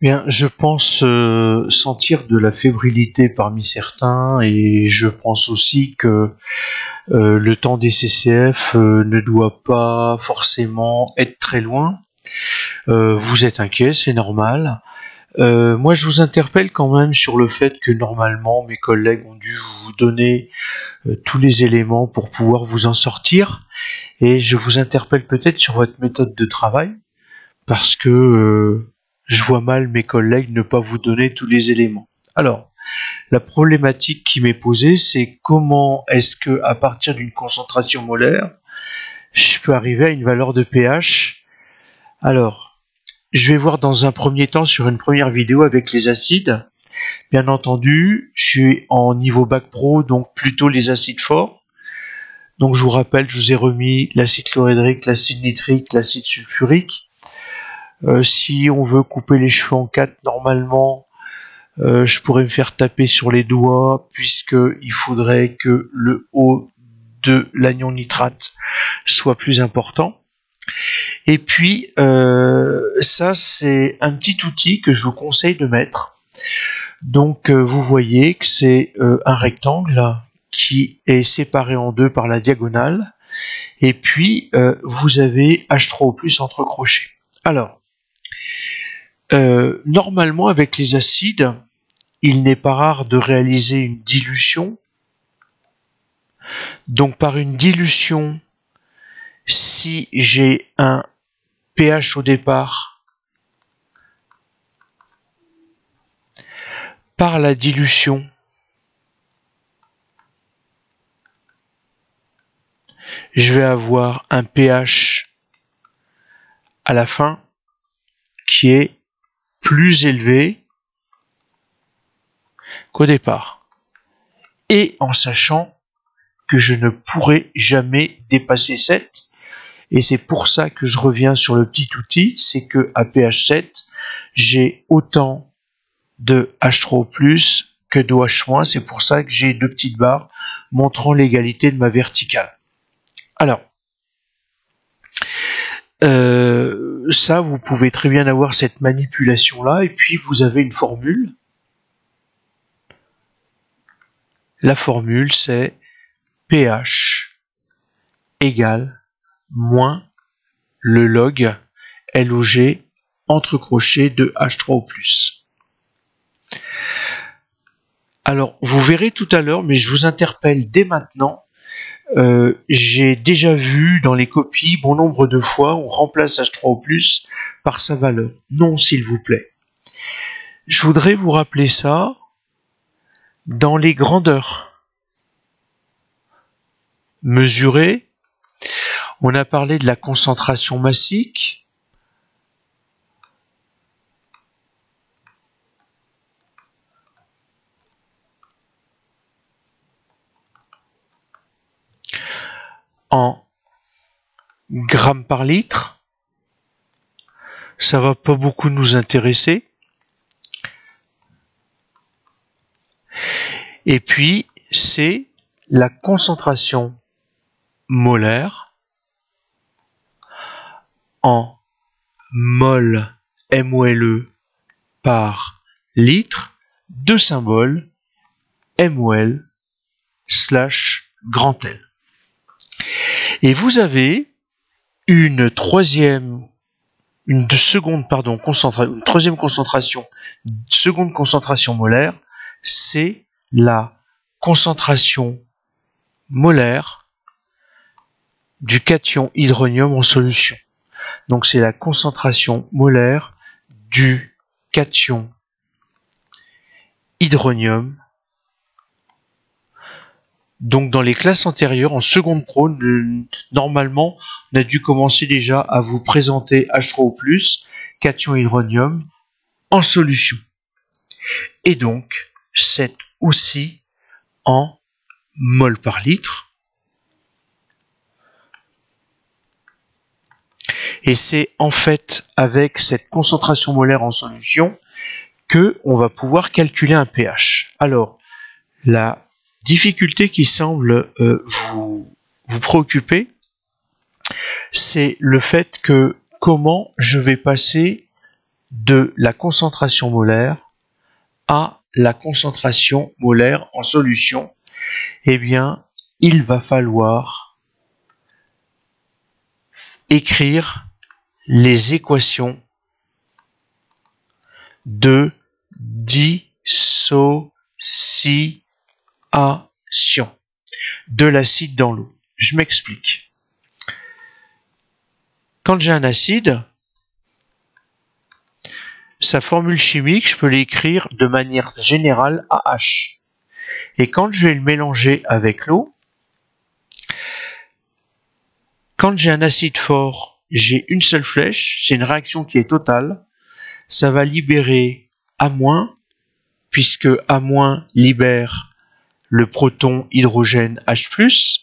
Bien, je pense sentir de la fébrilité parmi certains et je pense aussi que le temps des CCF ne doit pas forcément être très loin. Vous êtes inquiet, c'est normal. Moi, je vous interpelle quand même sur le fait que normalement, mes collègues ont dû vous donner tous les éléments pour pouvoir vous en sortir. Et je vous interpelle peut-être sur votre méthode de travail, parce que je vois mal mes collègues ne pas vous donner tous les éléments. Alors, la problématique qui m'est posée, c'est comment est-ce que, à partir d'une concentration molaire, je peux arriver à une valeur de pH. Alors, je vais voir dans un premier temps sur une première vidéo avec les acides. Bien entendu, je suis en niveau bac pro, donc plutôt les acides forts. Donc je vous rappelle, je vous ai remis l'acide chlorhydrique, l'acide nitrique, l'acide sulfurique. Si on veut couper les cheveux en 4, normalement, je pourrais me faire taper sur les doigts, puisqu'il faudrait que le haut de l'anion nitrate soit plus important. Et puis, ça, c'est un petit outil que je vous conseille de mettre. Donc, vous voyez que c'est un rectangle qui est séparé en deux par la diagonale. Et puis, vous avez H3O+ entre crochets. Alors, normalement, avec les acides, il n'est pas rare de réaliser une dilution. Donc, par une dilution, si j'ai un pH au départ, par la dilution, je vais avoir un pH à la fin qui est plus élevé qu'au départ. Et en sachant que je ne pourrai jamais dépasser 7. Et c'est pour ça que je reviens sur le petit outil, c'est que à pH 7, j'ai autant de H3O+ que de OH-. C'est pour ça que j'ai deux petites barres montrant l'égalité de ma verticale. Alors, ça, vous pouvez très bien avoir cette manipulation-là, et puis vous avez une formule. La formule, c'est pH égale moins le log LOG entre crochets de H3O+. Alors, vous verrez tout à l'heure, mais je vous interpelle dès maintenant. J'ai déjà vu dans les copies bon nombre de fois on remplace H3O+ par sa valeur. Non, s'il vous plaît. Je voudrais vous rappeler ça dans les grandeurs. Mesurer, on a parlé de la concentration massique. En grammes par litre, ça va pas beaucoup nous intéresser. Et puis, c'est la concentration molaire en mol MOLE par litre de symbole MOL / grand L. Et vous avez une troisième concentration molaire, c'est la concentration molaire du cation hydronium en solution. Donc c'est la concentration molaire du cation hydronium. Donc dans les classes antérieures, en seconde pro, normalement, on a dû commencer déjà à vous présenter H3O+, cation hydronium, en solution. Et donc, c'est aussi en mol par litre. Et c'est en fait avec cette concentration molaire en solution que on va pouvoir calculer un pH. Alors, la difficulté qui semble vous préoccuper, c'est le fait que comment je vais passer de la concentration molaire à la concentration molaire en solution, eh bien, il va falloir écrire les équations de dissociation de l'acide dans l'eau. Je m'explique. Quand j'ai un acide, sa formule chimique, je peux l'écrire de manière générale à H. Et quand je vais le mélanger avec l'eau, quand j'ai un acide fort, j'ai une seule flèche, c'est une réaction qui est totale, ça va libérer A-, puisque A- libère le proton hydrogène H+,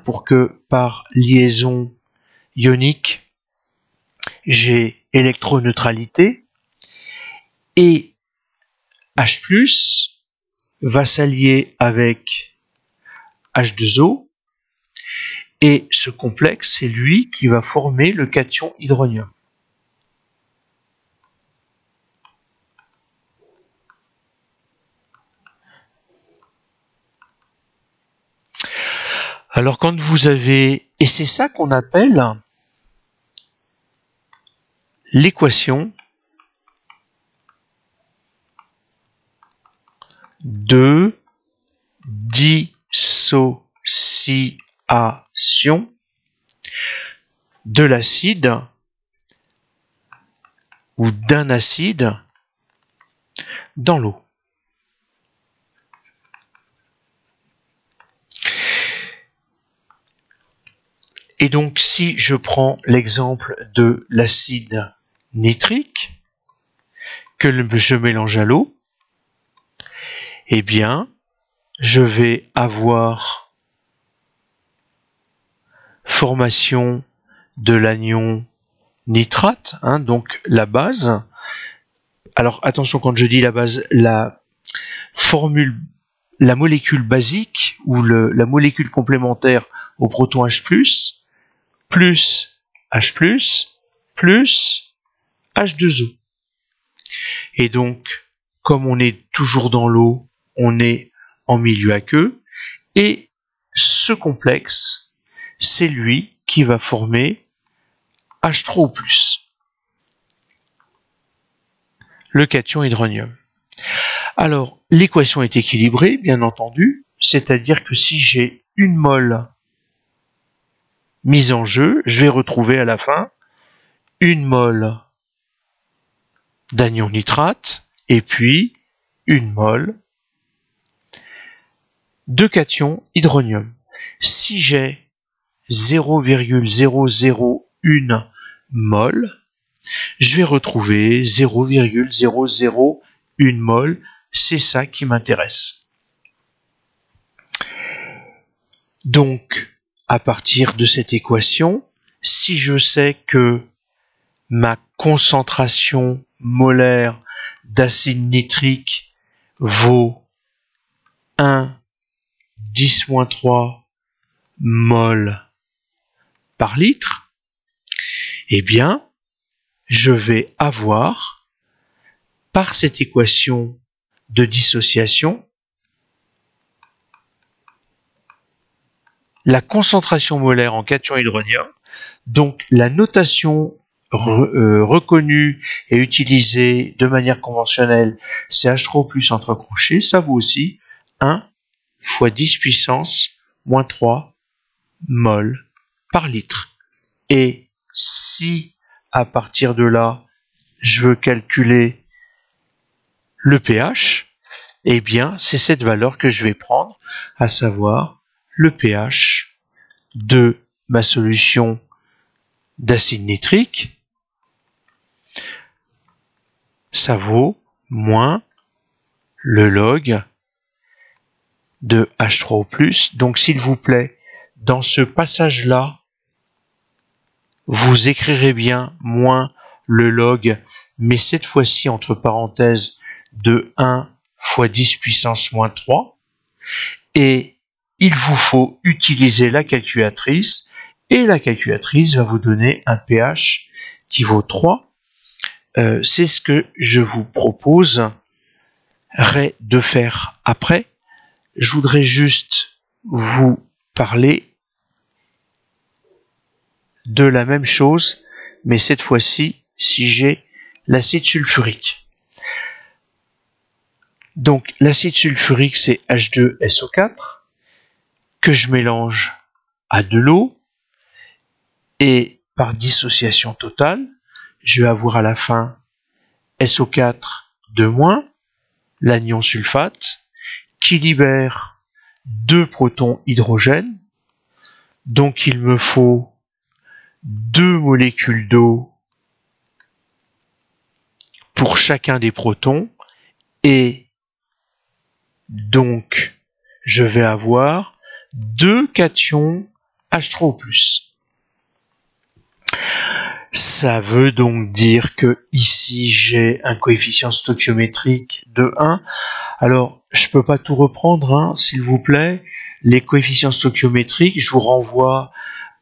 pour que par liaison ionique, j'ai électroneutralité, et H+, va s'allier avec H2O, et ce complexe, c'est lui qui va former le cation hydronium. Alors quand vous avez, et c'est ça qu'on appelle l'équation de dissociation de l'acide ou d'un acide dans l'eau. Et donc, si je prends l'exemple de l'acide nitrique que je mélange à l'eau, eh bien, je vais avoir formation de l'anion nitrate, donc la base. Alors, attention, quand je dis la base, la molécule basique ou la molécule complémentaire au proton H+, plus H+, plus H2O. Et donc, comme on est toujours dans l'eau, on est en milieu aqueux, et ce complexe, c'est lui qui va former H3O+, le cation hydronium. Alors, l'équation est équilibrée, bien entendu, c'est-à-dire que si j'ai une mole mise en jeu, je vais retrouver à la fin une mole d'anion nitrate et puis une mole de cation hydronium. Si j'ai 0,001 mol, je vais retrouver 0,001 mol. C'est ça qui m'intéresse. Donc, à partir de cette équation, si je sais que ma concentration molaire d'acide nitrique vaut 1,10-3 mol par litre, eh bien, je vais avoir, par cette équation de dissociation, la concentration molaire en cation hydronium, donc la notation reconnue et utilisée de manière conventionnelle, c'est H3O+ entre crochets, ça vaut aussi 1 × 10 puissance moins 3 mol par litre. Et si à partir de là, je veux calculer le pH, eh bien c'est cette valeur que je vais prendre, à savoir le pH de ma solution d'acide nitrique, ça vaut moins le log de H3O+. Donc s'il vous plaît, dans ce passage-là, vous écrirez bien moins le log, mais cette fois-ci entre parenthèses de 1 × 10 puissance moins 3. Et il vous faut utiliser la calculatrice, et la calculatrice va vous donner un pH qui vaut 3. c'est ce que je vous proposerai de faire après. Je voudrais juste vous parler de la même chose, mais cette fois-ci, si j'ai l'acide sulfurique. Donc, l'acide sulfurique, c'est H2SO4 que je mélange à de l'eau et par dissociation totale, je vais avoir à la fin SO4 de moins, l'anion sulfate, qui libère 2 protons hydrogène. Donc, il me faut 2 molécules d'eau pour chacun des protons et donc je vais avoir 2 cations H3O+. Ça veut donc dire que ici j'ai un coefficient stoichiométrique de 1. Alors je peux pas tout reprendre, hein, s'il vous plaît. Les coefficients stoichiométriques, je vous renvoie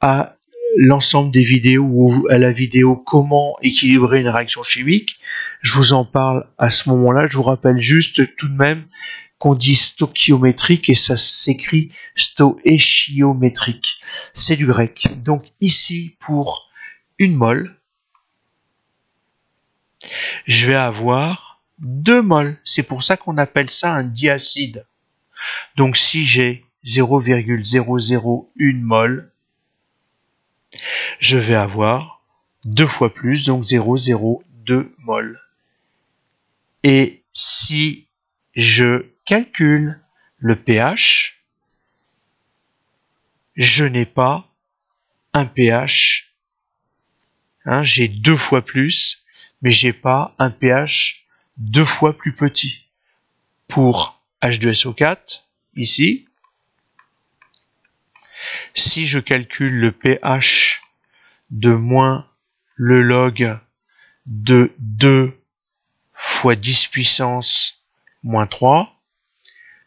à l'ensemble des vidéos ou à la vidéo comment équilibrer une réaction chimique. Je vous en parle à ce moment-là. Je vous rappelle juste tout de même qu'on dit stoichiométrique et ça s'écrit stoichiométrique. C'est du grec. Donc ici, pour une mole, je vais avoir 2 moles. C'est pour ça qu'on appelle ça un diacide. Donc si j'ai 0,001 mol, je vais avoir 2 fois plus, donc 0,02 mol. Et si je calcule le pH, je n'ai pas un pH, hein, j'ai 2 fois plus, mais j'ai pas un pH 2 fois plus petit. Pour H2SO4, ici, si je calcule le pH de moins le log de 2 fois 10 puissance moins 3,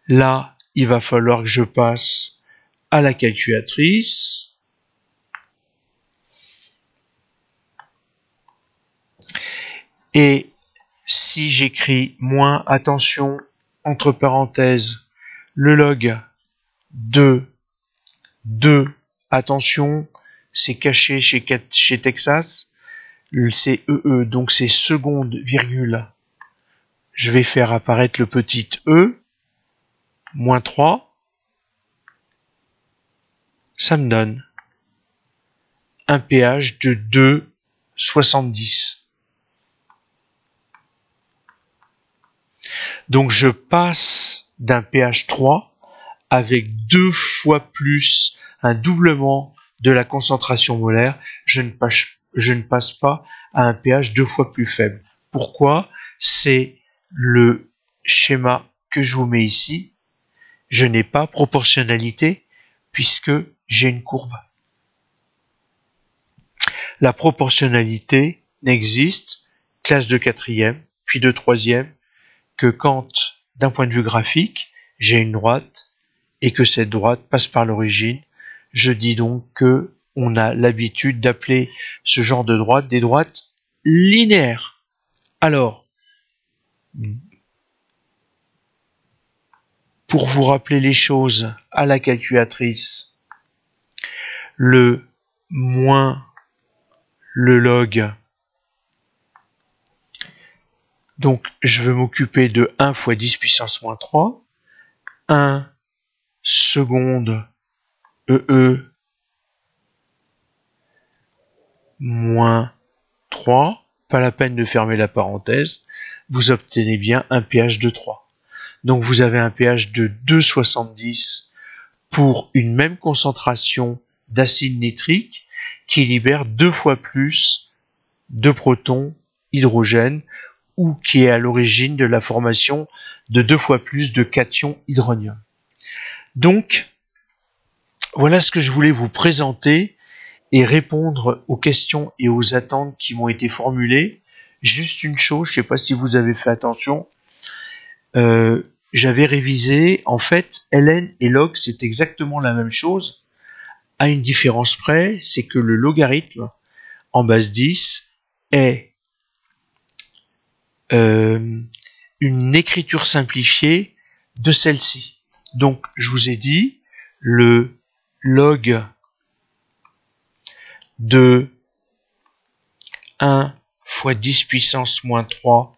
là, il va falloir que je passe à la calculatrice. Et si j'écris moins, attention, entre parenthèses, le log de 2, attention, c'est caché chez Texas, c'est EE, donc c'est seconde, virgule. Je vais faire apparaître le petit E, moins 3, ça me donne un pH de 2,70. Donc je passe d'un pH 3 avec 2 fois plus, un doublement de la concentration molaire, je ne passe pas à un pH 2 fois plus faible. Pourquoi? C'est le schéma que je vous mets ici. Je n'ai pas proportionnalité puisque j'ai une courbe. La proportionnalité n'existe, classe de 4e, puis de 3e, que quand, d'un point de vue graphique, j'ai une droite et que cette droite passe par l'origine. Je dis donc que on a l'habitude d'appeler ce genre de droite des droites linéaires. Alors, pour vous rappeler les choses à la calculatrice, le moins le log, donc je veux m'occuper de 1 fois 10 puissance moins 3, 1 seconde EE moins 3, pas la peine de fermer la parenthèse, vous obtenez bien un pH de 3. Donc vous avez un pH de 2,70 pour une même concentration d'acide nitrique qui libère 2 fois plus de protons hydrogène ou qui est à l'origine de la formation de 2 fois plus de cations hydronium. Donc, voilà ce que je voulais vous présenter et répondre aux questions et aux attentes qui m'ont été formulées. Juste une chose, je ne sais pas si vous avez fait attention, j'avais révisé, en fait, ln et log, c'est exactement la même chose, à une différence près, c'est que le logarithme en base 10 est une écriture simplifiée de celle-ci. Donc, je vous ai dit, le log de 1 fois 10 puissance moins 3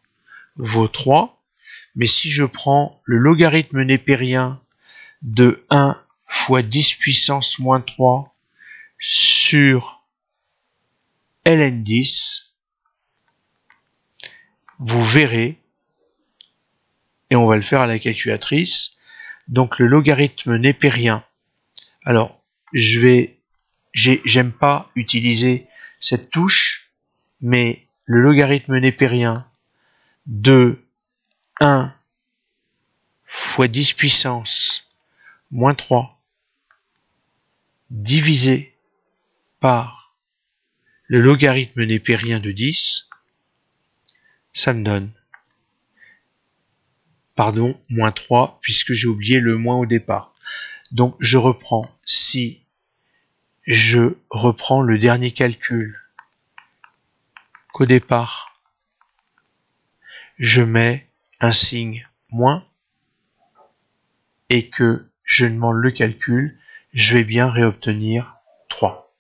vaut 3. Mais si je prends le logarithme népérien de 1 fois 10 puissance moins 3 sur ln10, vous verrez, et on va le faire à la calculatrice, donc le logarithme népérien. Alors, j'aime pas utiliser cette touche, mais le logarithme népérien de 1 fois 10 puissance moins 3 divisé par le logarithme népérien de 10, ça me donne, pardon, moins 3, puisque j'ai oublié le moins au départ. Donc je reprends, si je reprends le dernier calcul qu'au départ, je mets un signe moins et que je demande le calcul, je vais bien réobtenir 3.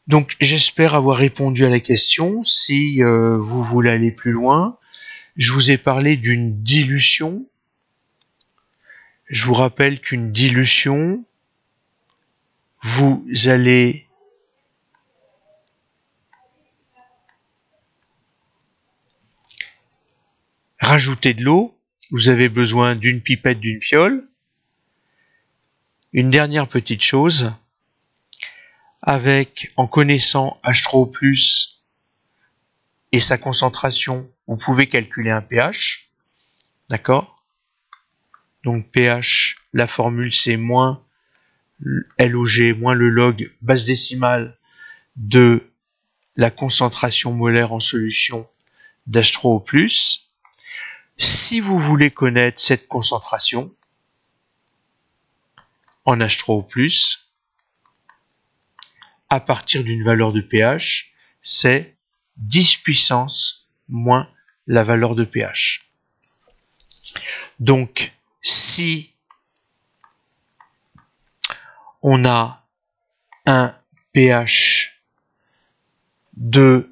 Donc j'espère avoir répondu à la question. Si vous voulez aller plus loin, je vous ai parlé d'une dilution. Je vous rappelle qu'une dilution, vous allez rajouter de l'eau. Vous avez besoin d'une pipette, d'une fiole. Une dernière petite chose, en connaissant H3O+, et sa concentration, vous pouvez calculer un pH. D'accord? Donc pH, la formule c'est moins LOG, moins le log base décimale de la concentration molaire en solution d'H3O+. Si vous voulez connaître cette concentration en H3O+, à partir d'une valeur de pH, c'est 10 puissance moins la valeur de pH. Donc, si on a un pH de...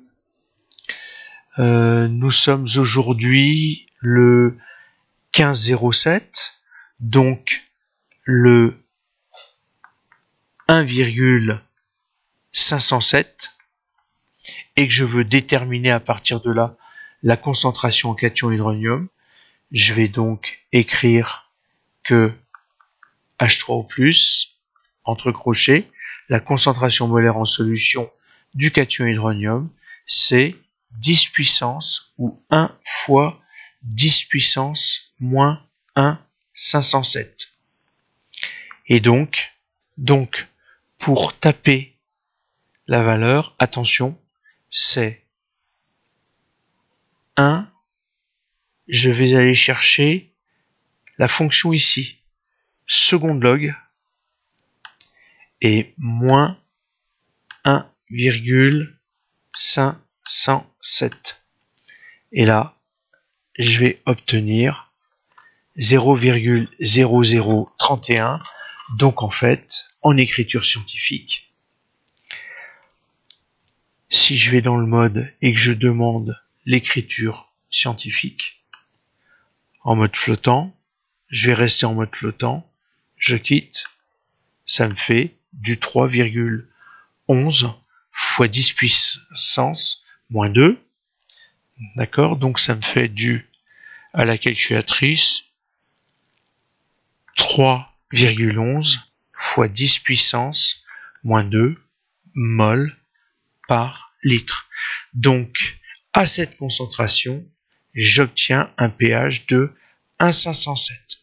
nous sommes aujourd'hui le 15,07, donc le 1,507, et que je veux déterminer à partir de là la concentration en cation hydronium, je vais donc écrire que H3O+, entre crochets, la concentration molaire en solution du cation hydronium, c'est 10 puissance ou 1 fois 10 puissance moins 1 507. Et donc pour taper la valeur, attention, c'est 1, je vais aller chercher la fonction ici, seconde log, et moins 1,507. Et là, je vais obtenir 0,0031. Donc en fait, en écriture scientifique, si je vais dans le mode et que je demande l'écriture scientifique en mode flottant, je vais rester en mode flottant, je quitte, ça me fait du 3,11 fois 10 puissance moins 2. D'accord? Donc ça me fait à la calculatrice 3,11 fois 10 puissance moins 2 mol par litre. Donc, à cette concentration, j'obtiens un pH de 1,507.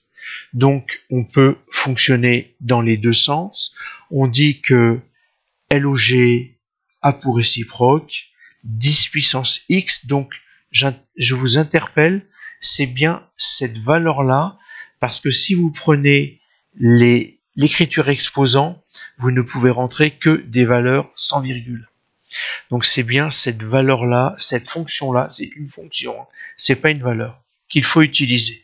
Donc, on peut fonctionner dans les deux sens. On dit que LOG a pour réciproque 10 puissance X. Donc, je vous interpelle, c'est bien cette valeur-là, parce que si vous prenez l'écriture exposant, vous ne pouvez rentrer que des valeurs sans virgule. Donc c'est bien cette valeur-là, cette fonction-là, c'est une fonction, hein, c'est pas une valeur, qu'il faut utiliser.